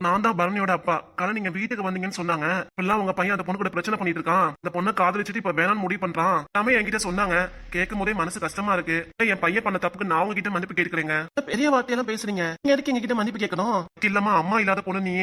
நான் தான் பரணியோட அப்பா. காலை நீங்க வீட்டுக்கு வந்தீங்கன்னு சொன்னாங்க. இப்பெல்லாம் உங்க பையன் அந்த பொண்ணு கூட பிரச்சனை பண்ணிட்டு இருக்கான். அந்த பொண்ணை காதலிச்சுட்டு இப்ப வேணாம்னு முடிவு பண்றான். எல்லாமே என்கிட்ட சொன்னாங்க. கேட்கும் போதே மனசு கஷ்டமா இருக்கு. என் பையன் பண்ண தப்புக்கு நான் உங்ககிட்ட மன்னிப்பு கேட்கிறேங்க. பெரிய வார்த்தையெல்லாம் பேசுறீங்க. நீங்க எதுக்கு எங்ககிட்ட மன்னிப்பு கேட்கணும்? இல்லம்மா, அம்மா இல்லாத பொண்ணு நீ.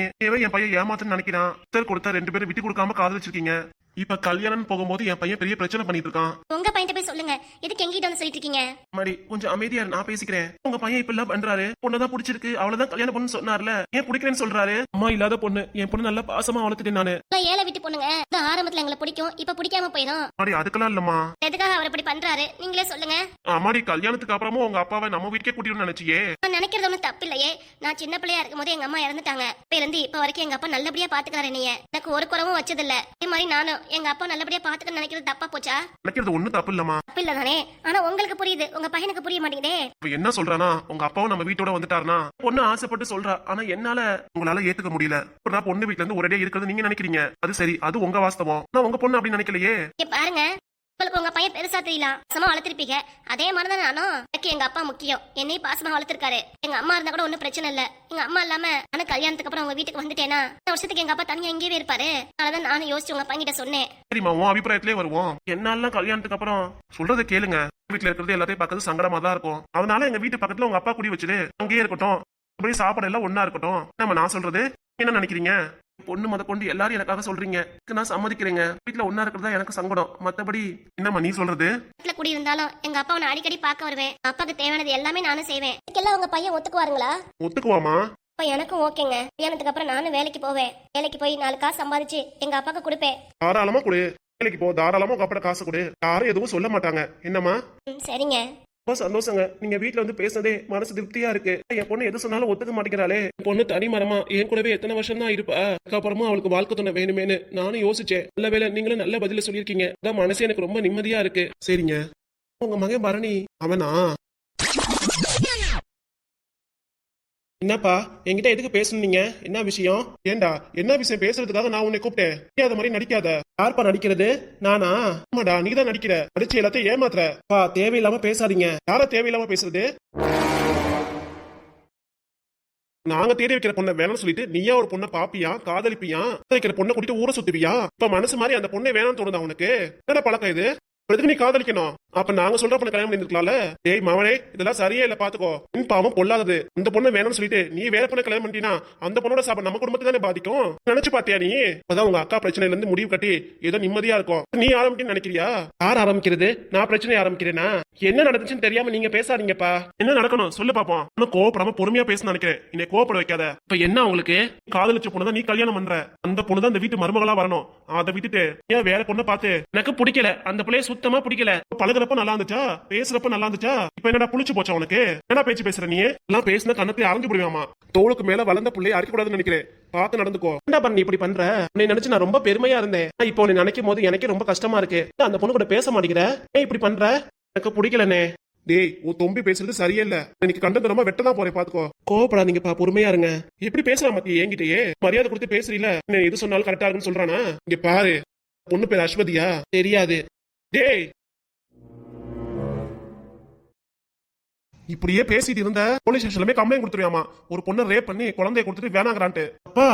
என் பையன் ஏமாத்துன்னு நினைக்கிறான். கொடுத்தா 2 பேரும் விட்டு கொடுக்காம காதலிச்சிருக்கீங்க. இப்ப கல்யாணம் போகும்போது என் பையன் பெரிய பிரச்சனை பண்ணிட்டு இருக்கான். உங்க பையன் போய் சொல்லுங்க. எதுக்கு எங்கிட்ட வந்து சொல்லிட்டு இருக்கீங்க? மாடி கொஞ்சம் அமைதியா நான் பேசிக்கிறேன். உங்க பையன் இப்ப எல்லாம் பண்றாரு. பொண்ணதான் பிடிச்சிருக்கு, அவ்வளவுதான் கல்யாணம் பண்ணு சொன்னார்ல, ஏன் பிடிக்கிறேன்னு சொல்றாரு? அம்மா இல்லாத பொண்ணு, என் பொண்ணு நல்லா பாசமா வளர்த்துட்டேன் நானு. ஏழை விட்டு பொண்ணுங்க. ஆரம்பத்துல எங்களை பிடிக்கும், இப்ப பிடிக்காம போயிடும். மாடி அதுக்கெல்லாம் இல்லம்மா. எதுக்காக அவர் இப்படி பண்றாரு நீங்களே சொல்லுங்க. அம்மாடி கல்யாணத்துக்கு அப்புறமும் உங்க அப்பாவை நம்ம வீட்டுக்கே கூட்டிட்டு நினைச்சியே. நான் நினைக்கிறது ஒன்னும் தப்பு இல்லையே. நான் சின்ன பிள்ளையா இருக்கும் போது எங்க அம்மா இறந்துட்டாங்க. இப்ப வரைக்கும் எங்க அப்பா நல்லபடியா பாத்துக்கிறாரு என்னைய. எனக்கு ஒரு குறவும் வச்சதில்ல. அதே மாதிரி நானும் எங்க அப்பா நல்லபடியா பாத்துக்க நினைக்கிறது தப்பா போச்சா? நினைக்கிறது ஒண்ணும் தப்பு இல்லம்மா. தப்பு இல்ல தானே? ஆனா உங்களுக்கு புரியுது, உங்க பையனுக்கு புரிய மாட்டேங்குதே. என்ன சொல்றானா, உங்க அப்பாவும் நம்ம வீட்டோட வந்துட்டாருனா பொண்ணு ஆசைப்பட்டு சொல்றா. ஆனா என்னால உங்களால ஏத்துக்க முடியல. பொண்ணு வீட்டுல இருந்து ஒரே இருக்கிறது நீங்க நினைக்கிறீங்க. அது சரி, அது உங்க வாஸ்தவம். நான் உங்க பொண்ணு அப்படி நினைக்கலையே. பாருங்க, உங்களுக்கு உங்க பையன் பெருசா தெரியலாம், பாசமா வளர்த்திருப்பீங்க. அதே மாதிரிதான் நானும். எனக்கு எங்க அப்பா முக்கியம். என்னையும் பாசமா வளர்த்திருக்காரு. எங்க அம்மா இருந்தா கூட ஒன்னும் பிரச்சனை இல்ல. எங்க அம்மா இல்லாம நானும் கல்யாணத்துக்கு அப்புறம் உங்க வீட்டுக்கு வந்துட்டேனா இந்த வருஷத்துக்கு எங்க அப்பா தனியா எங்கேயே இருப்பாரு. அதனாலதான் நானும் யோசிச்சு உங்க பையன்கிட்ட சொன்னேன். சரிம்மா, உன் அபிப்பிராயத்திலே வருவோம். என்னால கல்யாணத்துக்கு அப்புறம் சொல்றதை கேளுங்க. வீட்டுல இருக்கிறது எல்லாத்தையும் பார்க்கறது சங்கடமா தான் இருக்கும். அதனால எங்க வீட்டு பக்கத்துல உங்க அப்பா குடி வச்சுட்டு அங்கேயே இருக்கட்டும். அப்படியே சாப்பாடு எல்லாம் ஒன்னா இருக்கட்டும். நம்ம நான் சொல்றது என்ன நினைக்கிறீங்க? பொண்ணு முத கொண்டு எல்லாரும் எனக்காக சொல்றீங்க. நான் சம்மதிக்கிறேங்க. வீட்டுல ஒன்னா இருக்கிறதா எனக்கு சங்கடம். மத்தபடி என்னம்மா நீ சொல்றது? வீட்டுல குடி இருந்தாலும் எங்க அப்பாவை நான் அடிக்கடி பார்க்க வருவேன். அப்பாவுக்கு தேவையானது எல்லாமே நானும் செய்வேன். இதுக்கெல்லாம் உங்க பையன் ஒத்துக்குவாருங்களா? ஒத்துக்குவாமா? இப்ப எனக்கும் ஓகேங்க. கல்யாணத்துக்கு அப்புறம் நானும் வேலைக்கு போவேன். வேலைக்கு போய் 4 காசு சம்பாதிச்சு எங்க அப்பாவுக்கு கொடுப்பேன். தாராளமா கொடு. வேலைக்கு போ, தாராளமா உங்க அப்பா காசு கொடு. யாரும் எதுவும் சொல்ல மாட்டாங்க. என்னம்மா? சரிங்க. ரொம்ப சந்தோஷங்க. நீங்க வீட்டுல வந்து பேசுனதே மனசு திருப்தியா இருக்கு. என் பொண்ணு எது சொன்னாலும் ஒத்துக்க மாட்டேங்கிறாளே. பொண்ணு தனி மரமா என் கூடவே எத்தனை வருஷம் தான் இருப்பா. அதுக்கப்புறமா அவளுக்கு வாழ்க்கை துணை வேணுமேனு நானும் யோசிச்சேன். நல்ல வேலை நீங்களும் நல்ல பதில சொல்லியிருக்கீங்க. அதான் மனசு எனக்கு ரொம்ப நிம்மதியா இருக்கு. சரிங்க. உங்க மகன் பரணி அவனா? என்னப்பா என்கிட்ட எதுக்கு பேசணுங்க? என்ன விஷயம்? ஏண்டா என்ன விஷயம் பேசுறதுக்காக நான் உன்னை கூப்பிட்டேன். அது மாதிரி நடிக்காத. யார்ப்பா நடிக்கிறது? நானா? ஆமாடா, நீதான் நடிக்கிற. நடிச்சு எல்லாத்தையும் ஏமாத்துற. பா தேவையில்லாம பேசாதீங்க. யார தேவையில்லாம பேசுறது? நாங்க தேடி வைக்கிற பொண்ணை வேணும்னு சொல்லிட்டு நீயா ஒரு பொண்ணை பாப்பியா, காதலிப்பியா, வைக்கிற பொண்ணை கூட்டிட்டு ஊரை சுத்துவியா? இப்ப மனசு மாதிரி அந்த பொண்ணை வேணாம்னு தோணுதா உனக்கு? என்ன பழக்கம் இது? எதுக்கு நீ காதலிக்கணும்? அப்ப நாங்க சொல்ற பொண்ணு கல்யாணம் பண்ணிருக்கலாம்ல. ஏய் மவனே, இதெல்லாம் சரியே இல்ல பாத்துக்கோ. நீ பாவம் பொல்லாதது. இந்த பொண்ணு வேணும்னு சொல்லிட்டு நீ வேற பொண்ணு கல்யாணம் பண்ணிட்டீனா அந்த பொண்ணோட சாபம் நம்ம குடும்பத்தை தானே பாதிக்கும். நினைச்சு பாத்தியா நீ? அதான் உங்க அக்கா பிரச்சனையில இருந்து முடிவு கட்டி ஏதோ நிம்மதியா இருக்கும். நீ ஆரம்பிக்கணும்னு நினைக்கிறியா? யார் ஆரம்பிக்கிறது? நான் பிரச்சனை ஆரம்பிக்கிறேனா? என்ன நடந்துச்சுன்னு தெரியாம நீங்க பேசாதீங்கப்பா. என்ன நடக்கணும் சொல்லு பாப்போம். இன்னும் கோவப்படாம பொறுமையா பேச நினைக்கிறேன். என்னை கோவப்பட வைக்காத. இப்ப என்ன உங்களுக்கு? காதலிச்ச பொண்ணுதான் நீ கல்யாணம் பண்ற. அந்த பொண்ணுதான் இந்த வீட்டு மருமகளா வரணும். அதை விட்டுட்டு ஏன் வேற பொண்ணை பார்த்து? எனக்கு பிடிக்கல. அந்த பிள்ளைய சுத்தமா பிடிக்கல. பழகுறப்ப நல்லா இருந்துச்சா, பேசுறப்ப நல்லா இருந்துச்சா, இப்ப என்னடா புளிச்சு போச்சா உனக்கு? என்ன பேச்சு பேசுற நீ? எல்லாம் பேசின கண்ணத்துல அரைஞ்சு போடுவாமா. தோளுக்கு மேல வளர்ந்த பிள்ளைய அரைக்க கூடாதுன்னு நினைக்கிறேன். பார்த்து நடந்துக்கோ. என்ன பண்ணி இப்படி பண்ற? உன்னை நினைச்சு நான் ரொம்ப பெருமையா இருந்தேன். இப்போ உன்னை நினைக்கும் போது எனக்கே ரொம்ப கஷ்டமா இருக்கு. அந்த பொண்ணு கூட பேச மாட்டேங்கிற. ஏன் இப்படி பண்ற? எனக்கு பிடிக்கலனே. டேய், உன் தொம்பி பேசுறது சரியே இல்ல. இன்னைக்கு கண்டதரமா வெட்டதான் போறேன் பாத்துக்கோ. கோவப்படாதீங்கப்பா, பொறுமையா இருங்க. எப்படி பேசுறா மத்தி என்கிட்டயே? மரியாதை கொடுத்து பேசுறீல. எது சொன்னாலும் கரெக்டா இருக்குன்னு சொல்றானா? இங்க பாரு, பொண்ணு பேர் அஸ்வதியா? தெரியாது. டேய், இப்படியே பேசிட்டு இருந்த போலீஸ் ஸ்டேஷன்ல கம்ப்ளைண்ட் கொடுத்துருவாமா. ஒரு பொண்ணு ரேப் பண்ணி குழந்தைய கொடுத்துட்டு வேணாங்கறான்ட்டு. அப்பா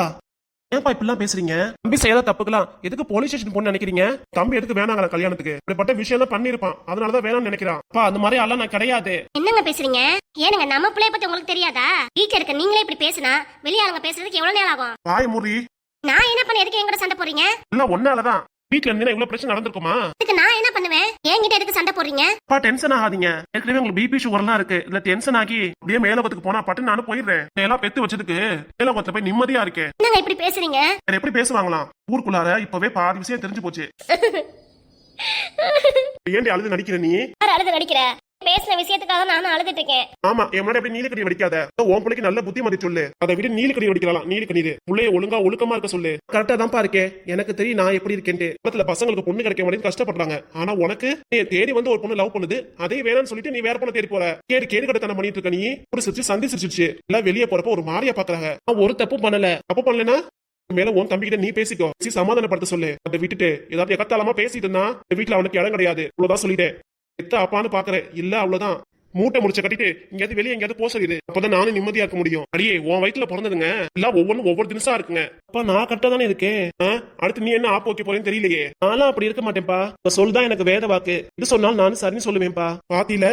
ஏன்பா இப்படிலாம் பேசுறீங்க? தம்பி செய்யாத தப்புக்கலாம் எதுக்கு போலீஸ் ஸ்டேஷன் போன்னு நினைக்கிறீங்க? தம்பி எதுக்கு வேணாங்கிற கல்யாணத்துக்கு? இப்படிப்பட்ட விஷயம் தான் பண்ணிருப்பான். அதனாலதான் வேணாம்னு நினைக்கிறான். அப்பா அந்த மாதிரி எல்லாம் நான் கிடையாது. என்னங்க பேசுறீங்க? ஏனுங்க நம்ம பிள்ளைய பத்தி உங்களுக்கு தெரியாதா? வீட்டுல இருக்க நீங்களே இப்படி பேசினா வெளியாளுங்க பேசுறதுக்கு எவ்வளவு நேரம் ஆகும்? வாய் மூடி. நான் என்ன பண்ண? எதுக்கு என்கிட்ட சண்டை போறீங்க? இல்ல ஒன்னாலதான் வீட்டுல இருந்தா இவ்வளவு பிரச்சனை நடந்திருக்குமா? இதுக்கு நான் என்ன பண்ணுவேன்? என்கிட்ட எதுக்கு சண்டை போடுறீங்க? அப்பா டென்ஷன் ஆகாதீங்க. ஏற்கனவே உங்களுக்கு பிபி சுகர்லாம் இருக்கு. இதுல டென்ஷன் ஆகி அப்படியே மேலோகத்துக்கு போனா பட்டு நானும் போயிடுறேன். எல்லாம் பெத்து வச்சதுக்கு மேலோகத்துல போய் நிம்மதியா இருக்கேன். என்னங்க இப்படி பேசுறீங்க? எப்படி பேசுவாங்களாம்? ஊருக்குள்ளார இப்பவே பாதி விஷயம் தெரிஞ்சு போச்சு. ஏன்டி அழுது நடிக்கிற நீ? அழுது நடிக்கிற? பேசின விஷயத்துக்காக நானும் அழுதுட்டு இருக்கேன். ஆமா, என் முன்னாடி அப்படி நீலக்கடி வடிக்காத. உன் பிள்ளைக்கு நல்ல புத்திமதி சொல்லு. அதை விட நீலக்கடி வடிக்கலாம். நீலக்கடி பிள்ளைய ஒழுங்கா ஒழுக்கமா இருக்க சொல்லு. கரெக்டா தான்ப்பா இருக்கேன். எனக்கு தெரியும் நான் எப்படி இருக்கேன்ட்டு. பக்கத்துல பசங்களுக்கு பொண்ணு கிடைக்க மாட்டேன்னு கஷ்டப்படுறாங்க. ஆனா உனக்கு தேடி வந்து ஒரு பொண்ணு லவ் பண்ணுது. அதே வேணும்னு சொல்லிட்டு நீ வேற பொண்ணை தேடி போற. கேடு கடத்தனம் பண்ணிட்டு இருக்க. நீ ஒரு சிரிச்சு சந்தி சிரிச்சிருச்சு. எல்லாம் வெளியே போறப்ப ஒரு மாதிரியா பாக்குறாங்க. ஒரு தப்பு பண்ணல. தப்பு பண்ணலன்னா மேல உன் தம்பி கிட்ட நீ பேசிக்கோ. சமாதானப்படுத்த சொல்லு. அதை விட்டுட்டு ஏதாவது எகத்தாலமா பேசிட்டு இருந்தா வீட்டுல அவனுக்கு இடம் கிடையாது. இவ்வளவுதான் சொல்லிட்டேன். எத்த அப்பான்னு பாக்குறேன். இல்ல அவ்வளவுதான். மூட்டை முடிச்ச கட்டிட்டு எங்கேயாவது வெளியே எங்கேயாவது போக சொல்லிடு. அப்பதான் நானும் நிம்மதியா இருக்க முடியும். அடியே உன் வயித்துல பிறந்ததுங்க எல்லாம் ஒவ்வொன்றும் ஒவ்வொரு தினசா இருக்குங்க. அப்பா நான் கரெக்டா தானே இருக்கேன். அடுத்து நீ என்ன ஆப்பு வைக்க போறேன்னு தெரியலையே. நானும் அப்படி இருக்க மாட்டேன்ப்பா. சொல்தான் எனக்கு வேத வாக்கு. இது சொன்னாலும் நானும் சரின்னு சொல்லுவேன்ப்பா. பாத்தியில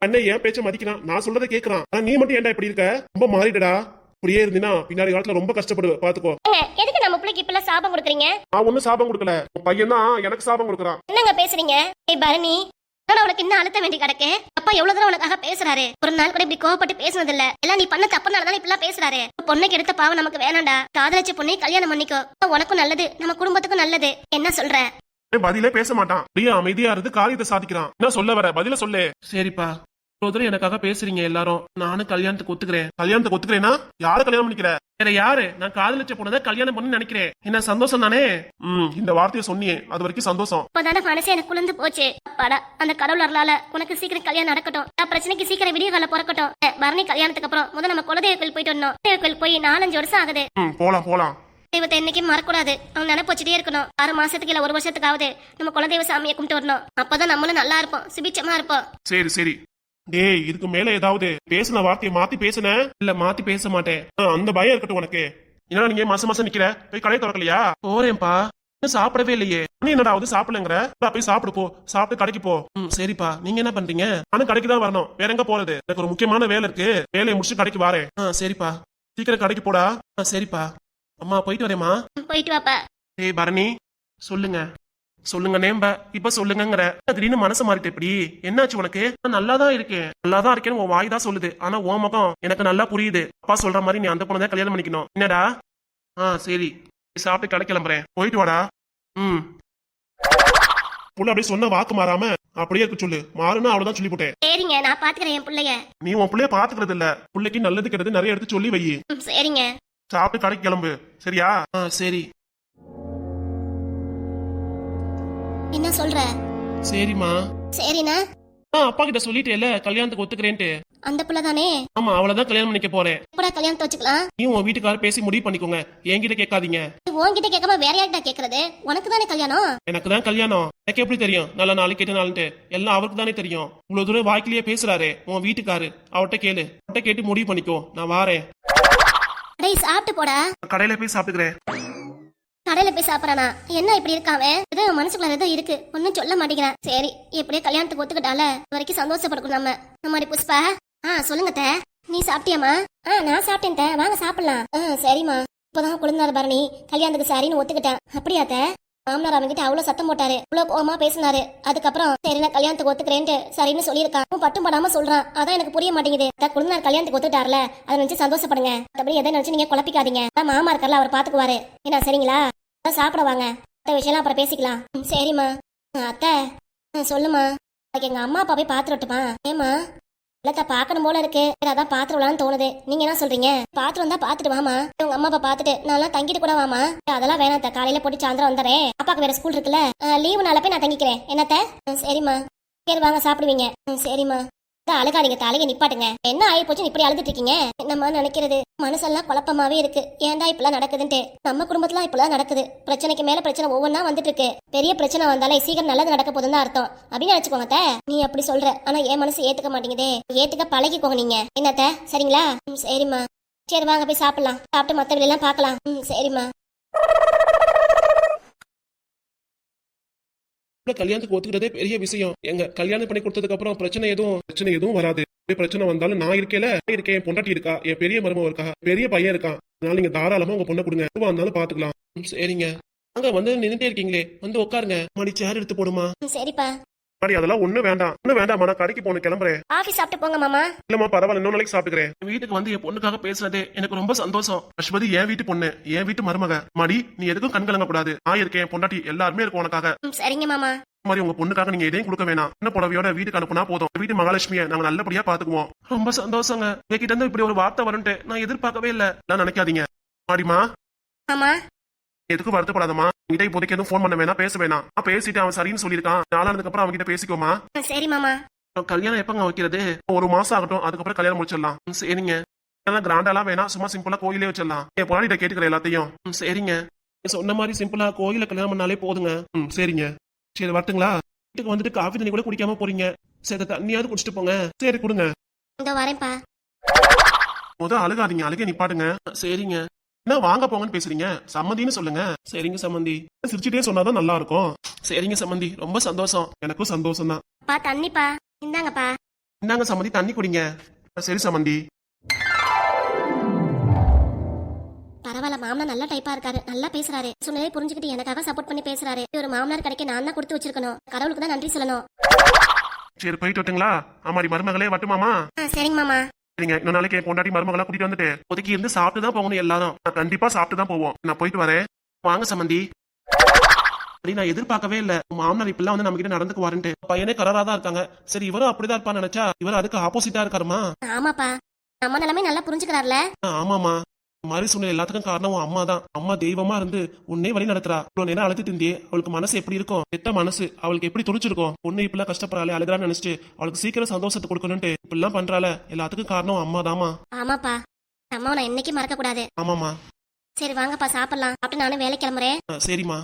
அண்ணன் ஏன் பேச்ச மதிக்கிறான், நான் சொல்றதை கேட்கறான். ஆனா நீ மட்டும் ஏன்டா இப்படி இருக்க? ரொம்ப மாறிடுடா. இப்படியே இருந்தீனா பின்னாடி காலத்துல ரொம்ப கஷ்டப்படுவ. பாத்துக்கோ. எதுக்கு நம்ம பிள்ளைக்கு இப்பெல்லாம் சாபம் கொடுக்குறீங்க? நான் ஒண்ணும் சாபம் கொடுக்கல, உன் பையன் தான் எனக்கு சாபம் கொடுக்கறான். என்னங்க பேசுறீங்க? ஏய் பரணி, நான் உனக்கு இன்னும் அழுத்த வேண்டி கிடக்கு. அப்பா எவ்வளவு தூரம் உனக்காக பேசுறாரு. ஒரு நாள் கூட இப்படி கோவப்பட்டு பேசுனது இல்ல. எல்லாம் நீ பண்ண தப்புனாலதான் இப்பெல்லாம் பேசுறாரு. பொண்ணுக்கு எடுத்த பாவம் நமக்கு வேணாண்டா. காதலிச்ச பொண்ணை கல்யாணம் பண்ணிக்கோ. உனக்கும் நல்லது, நம்ம குடும்பத்துக்கும் நல்லது. என்ன சொல்ற? பதிலே பேச மாட்டான். அப்படியே அமைதியா இருந்து காரியத்தை சாதிக்கிறான். என்ன சொல்ல வர? பதில சொல்லு. சரிப்பா, இவ்வளவு எனக்காக பேசுறீங்க எல்லாரும். நானும் கல்யாணத்துக்கு ஒத்துக்கிறேன். கல்யாணத்துக்கு ஒத்துக்கிறேன்னா யார கல்யாணம் பண்ணிக்கிற? வேற யாரு? நான் காதலிச்ச பொண்ணதான் கல்யாணம் பண்ணு நினைக்கிறேன். என்ன சந்தோஷம் தானே? இந்த வார்த்தையை சொன்னியே அது வரைக்கும் சந்தோஷம். இப்போதான மனசே எனக்கு குளிர்ந்து போச்சு. அப்பாடா, அந்த கடவுள் அருளால உனக்கு சீக்கிரம் கல்யாணம் நடக்கட்டும். பிரச்சனைக்கு சீக்கிரம் விடிய கால பிறக்கட்டும். பரணி கல்யாணத்துக்கு அப்புறம் முதல்ல நம்ம குலதெய்வ கோயில் போயிட்டு வரணும். குலதெய்வ கோயில் போய் 4-5 வருஷம் ஆகுது. போலாம் போலாம். தெய்வத்தை என்னைக்கும் மறக்கூடாது. அவன் நினைப்பு வச்சுட்டே இருக்கணும். 6 மாசத்துக்கு இல்ல 1 வருஷத்துக்காவது நம்ம குலதெய்வ சாமியை கும்பிட்டு வரணும். அப்பதான் நம்மளும் நல்லா இருப்போம், சுபிச்சமா இருப்போம். சரி சரி. டேய், இதுக்கு மேல ஏதாவது பேசின வார்த்தையை மாத்தி பேசுன? இல்ல மாத்தி பேச மாட்டேன். அந்த பயம் இருக்கட்டும் உனக்கு. என்னடா நீங்க மாசம் நிக்கிற? போய் கடையை திறக்கலையா? போறேன்ப்பா. சாப்பிடவே இல்லையே. நீ என்னடா வந்து சாப்பிடலங்கிற? போய் சாப்பிடு போ. சாப்பிட்டு கடைக்கு போ. சரிப்பா. நீங்க என்ன பண்றீங்க? நானும் கடைக்கு தான் வரணும். வேற எங்க போறது? எனக்கு ஒரு முக்கியமான வேலை இருக்கு. வேலையை முடிச்சு கடைக்கு வரேன். சரிப்பா. சீக்கிரம் கடைக்கு போடா. சரிப்பா. அம்மா போயிட்டு வரேம்மா. போயிட்டு வாப்பா. ஏய் பரணி, சொல்லுங்க சொல்லுங்க நேம்ப. இப்ப சொல்லுங்கங்கிற திடீர்னு மனசு மாறிட்டு எப்படி? என்னாச்சு உனக்கு? நான் நல்லாதான் இருக்கேன். நல்லாதான் இருக்கேன்னு உன் வாய் தான் சொல்லுது. ஆனா உன் முகம் எனக்கு நல்லா புரியுது. அப்பா சொல்ற மாதிரி நீ அந்த பொண்ணதான் கல்யாணம் பண்ணிக்கணும். என்னடா? சரி, சாப்பிட்டு கடை கிளம்புறேன். போயிட்டு வாடா. புள்ள அப்படியே சொன்ன வாக்கு மாறாம அப்படியே இருக்கு சொல்லு. மாறுனா அவ்வளவுதான் சொல்லி போட்டேன். சரிங்க, நான் பாத்துக்கிறேன் என் பிள்ளைய. நீ உன் பிள்ளைய பாத்துக்கிறது இல்ல. பிள்ளைக்கு நல்லது கெட்டது நிறைய எடுத்து சொல்லி வை. சரிங்க. சாப்பிட்டு கடைக்கு கிளம்பு. சரியா? சரி. என்ன சொல்ற? சரிம்மா. சரிண்ணா. அப்பா கிட்ட சொல்லிட்டேல கல்யாணத்துக்கு ஒத்துக்கிறேன்ட்டு. அந்த புள்ள தானே? ஆமா, அவளதான் கல்யாணம் பண்ணிக்க போறேன். எப்படா கல்யாணத்தை வச்சுக்கலாம்? நீ உன் வீட்டுக்காரர் பேசி முடிவு பண்ணிக்கோங்க. என்கிட்ட கேட்காதீங்க. உன்கிட்ட கேட்காம வேற யார்கிட்ட கேக்குறது? உனக்கு தானே கல்யாணம். எனக்கு தான் கல்யாணம். எனக்கு எப்படி தெரியும்? நல்ல நாளைக்கு கெட்ட நாளுன்ட்டு எல்லாம் அவருக்கு தானே தெரியும். இவ்வளவு தூரம் வாய்க்கிலேயே பேசுறாரு உன் வீட்டுக்காரு. அவர்கிட்ட கேளு. அவர்கிட்ட கேட்டு முடிவு பண்ணிக்கோ. நான் வாரேன். டேய் சாப்பிட்டு போடா. கடையில போய் சாப்பிட்டுக்கிறேன். கடையில போய் சாப்பிடறானா? என்ன இப்படி இருக்காவ? ஏதோ மனசுக்குள்ள ஏதோ இருக்கு, ஒன்னும் சொல்ல மாட்டேங்கிறான். சரி, எப்படியே கல்யாணத்துக்கு ஒத்துக்கிட்டால வரைக்கும் சந்தோஷப்படணும் நம்ம. மாதிரி புஷ்பா. சொல்லுங்க தே. நீ சாப்பிட்டியாமா? நான் சாப்பிட்டேன் தே. வாங்க சாப்பிடலாம். சரிம்மா. இப்பதான் குழந்தாரு பரணி கல்யாணத்துக்கு சரின்னு ஒத்துக்கிட்டேன். அப்படியா தே? மாமனார் அவன்கிட்ட அவ்வளவு சத்தம் போட்டாரு, அவ்வளவு கோவமா பேசினாரு. அதுக்கப்புறம் சரி நான் கல்யாணத்துக்கு ஒத்துக்கிறேன்ட்டு சரின்னு சொல்லியிருக்கான். பட்டும் படாம சொல்றான். அதான் எனக்கு புரிய மாட்டேங்குது. குழந்தைனார் கல்யாணத்துக்கு ஒத்துட்டாருல, அதை நினைச்சு சந்தோஷப்படுங்க. மற்றபடி எதை நினைச்சு நீங்க குழப்பிக்காதீங்க. மாமா இருக்கார்ல, அவர் பாத்துக்குவாரு. என்ன சரிங்களா? சாப்பிட வாங்க. மற்ற விஷயம் அப்புறம் பேசிக்கலாம். சரிம்மா. அத்தை சொல்லுமா. எங்க அம்மா அப்பா போய் பாத்துருட்டுமா? ஏமா இல்லத்த பாக்கணும் போல இருக்கு. அதான் பாத்துருவலான்னு தோணுது. நீங்க என்ன சொல்றீங்க? பாத்துட்டு வந்தா பாத்துட்டு வாமா. உங்க அம்மா அப்பா பாத்துட்டு நான் தங்கிட்டு கூட வாமா. அதெல்லாம் வேணாத்த, காலையில போட்டு சாயந்தரம் வந்துறேன். அப்பாக்கு வேற ஸ்கூல் இருக்குல்ல, லீவு நாள போய் நான் தங்கிக்கிறேன். என்னத்த? சரிம்மா. சரி வாங்க சாப்பிடுவீங்க. சரிம்மா. அழுகாதீங்க, தலையை நிப்பாட்டுங்க. என்ன ஆயி போச்சு இப்படி அழுதுட்டு இருக்கீங்க? என்னம்மா நினைக்கிறது? மனசெல்லாம் குழப்பமாவே இருக்கு. ஏன்டா இப்பெல்லாம் நடக்குதுன்ட்டு. நம்ம குடும்பத்துல இப்பெல்லாம் நடக்குது. பிரச்சனைக்கு மேல பிரச்சனை ஒவ்வொன்னா வந்துட்டு இருக்கு. பெரிய பிரச்சனை வந்தாலே சீக்கிரம் நல்லது நடக்க போதுன்னு அர்த்தம் அப்படின்னு நினைச்சுக்கோங்க. நீ அப்படி சொல்ற, ஆனா என் மனசு ஏத்துக்க மாட்டேங்குதே. ஏத்துக்க பழகிக்கோங்க நீங்க. என்னத்த? சரிங்களா? சரிம்மா. சரி வாங்க போய் சாப்பிடலாம். சாப்பிட்டு மத்த வெளியெல்லாம் பாக்கலாம். சரிம்மா. கல்யாணத்துக்கு ஒத்துக்கிறதே பெரிய விஷயம். எங்க கல்யாணம் பண்ணி கொடுத்ததுக்கு அப்புறம் பிரச்சனை எதுவும் வராது. பிரச்சனை வந்தாலும் நான் இருக்கேன். பொண்டாட்டி இருக்கா, என் பெரிய மருமக இருக்கா, பெரிய பையன் இருக்கான். அதனால நீங்க தாராளமா உங்க பொண்ணை கொடுங்க. எதுவா இருந்தாலும் பாத்துக்கலாம். சரிங்க. அங்க வந்து நின்னுட்டே இருக்கீங்களே, வந்து உட்காருங்க. மடி சேர் எடுத்து போடுமா? சரிப்பா. அதெல்லாம் ஒண்ணு வேண்டாம். நான் கடைக்கு போன கிளம்புறேன். ஆபீஸ் சாப்பிட்டு போங்க மாமா. இல்லம்மா பரவாயில்ல, இன்னொரு நாளைக்கு சாப்பிட்டுக்கிறேன். வீட்டுக்கு வந்து என் பொண்ணுக்காக பேசுறதே எனக்கு ரொம்ப சந்தோஷம். அஸ்வதி என் வீட்டு பொண்ணு, என் வீட்டு மருமக. மாடி நீ எதுக்கும் கண் கலங்க கூடாது. நான் இருக்கேன், பொண்டாட்டி எல்லாருமே இருக்கும் உனக்காக. சரிங்க மாமா. மாதிரி உங்க பொண்ணுக்காக நீங்க எதையும் கொடுக்க வேணாம். என்ன புடவையோட வீட்டுக்கு அனுப்புனா போதும். வீட்டு மகாலட்சுமியை நாங்க நல்லபடியா பாத்துக்குவோம். ரொம்ப சந்தோஷங்க. என்கிட்ட இருந்து இப்படி ஒரு வார்த்தை வரும்ட்டு நான் எதிர்பார்க்கவே இல்ல. நான் நினைக்காதீங்க. மாடிமா. ஆமா. எதுக்கும் வருத்தப்படாதமா. கிட்ட இப்போதைக்கு எதுவும் போன் பண்ண வேணாம், பேச வேணாம். பேசிட்டு அவன் சரின்னு சொல்லியிருக்கான். நாளானதுக்கு அப்புறம் அவன்கிட்ட பேசிக்கோமா. சரி மாமா. கல்யாணம் எப்பங்க வைக்கிறது? 1 மாசம் ஆகட்டும், அதுக்கப்புறம் கல்யாணம் முடிச்சிடலாம். சரிங்க. கிராண்டாலாம் வேணாம், சும்மா சிம்பிளா கோயிலே வச்சிடலாம். என் பொண்ணாடிட்ட கேட்டுக்கிற எல்லாத்தையும். சரிங்க. சொன்ன மாதிரி சிம்பிளா கோயில கல்யாணம் பண்ணாலே போதுங்க. சரிங்க. சரி வரட்டுங்களா? வீட்டுக்கு வந்துட்டு காஃபி தண்ணி கூட குடிக்காம போறீங்க. சரி தண்ணியாவது குடிச்சிட்டு போங்க. சரி கொடுங்க. இதோ வரேன்ப்பா. அழுகாதீங்க, அழுக நிப்பாடுங்க. சரிங்க. என்ன வாங்க போங்கன்னு பேசுறீங்க? சம்மந்தின்னு சொல்லுங்க. சரிங்க சம்மந்தி. சிரிச்சுட்டே சொன்னாதான் நல்லா இருக்கும். சரிங்க சம்மந்தி, ரொம்ப சந்தோஷம். எனக்கும் சந்தோஷம் தான். பா தண்ணிப்பா, இந்தாங்கப்பா. இந்தாங்க சம்மந்தி, தண்ணி குடிங்க. சரி சம்மந்தி. பரவாயில்ல, மாமனார் நல்ல டைப்பா இருக்காரு, நல்லா பேசுறாரு. சொன்னதே புரிஞ்சுக்கிட்டு எனக்காக சப்போர்ட் பண்ணி பேசுறாரு. ஒரு மாமனார் கிடைக்க நான் தான் கொடுத்து வச்சிருக்கணும். கடவுளுக்கு தான் நன்றி சொல்லணும். சரி போயிட்டு வரட்டுங்களா? ஆமாடி மருமகளே, வட்டுமாமா? சரிங்க மாமா. சரிங்க, இன்னும் நாளைக்கு என் பொண்டாட்டி மருமகளா கூட்டிட்டு வந்துட்டு ஒதுக்கி இருந்து சாப்பிட்டு தான் போகணும் எல்லாரும். நான் கண்டிப்பா சாப்பிட்டு தான் போவோம். நான் போயிட்டு வரேன். வாங்க சம்மந்தி. அப்படி நான் எதிர்பார்க்கவே இல்ல மாமனார் இப்பெல்லாம் வந்து நம்ம கிட்ட நடந்துக்குவாருன்ட்டு. பையனே கராரா தான் இருக்காங்க. சரி இவரும் அப்படிதான் இருப்பான்னு நினைச்சா இவர் அதுக்கு ஆப்போசிட்டா இருக்காருமா. ஆமாப்பா, நம்ம நிலைமை நல்லா புரிஞ்சுக்கிறாருல. ஆமாமா. மாதிரி சூழ்நிலை எல்லாத்துக்கும் காரணம் உன் அம்மா தான். அம்மா தெய்வமா இருந்து உன்னே வழி நடத்துறா. இவ்வளவு நேரம் அழுத்திட்டு இருந்தே அவளுக்கு மனசு எப்படி இருக்கும்? எத்த மனசு அவளுக்கு எப்படி துடிச்சிருக்கும்? பொண்ணு இப்பெல்லாம் கஷ்டப்படாளே, அழுகிறான்னு நினைச்சிட்டு அவளுக்கு சீக்கிரம் சந்தோஷத்தை கொடுக்கணும்ட்டு இப்பெல்லாம் பண்றாள. எல்லாத்துக்கும் காரணம் அம்மா தாமா. ஆமாப்பா, அம்மாவை நான் என்னைக்கு மறக்க கூடாது. ஆமாமா. சரி வாங்கப்பா சாப்பிடலாம். அப்படி நானும் வேலை கிளம்புறேன். சரிம்மா.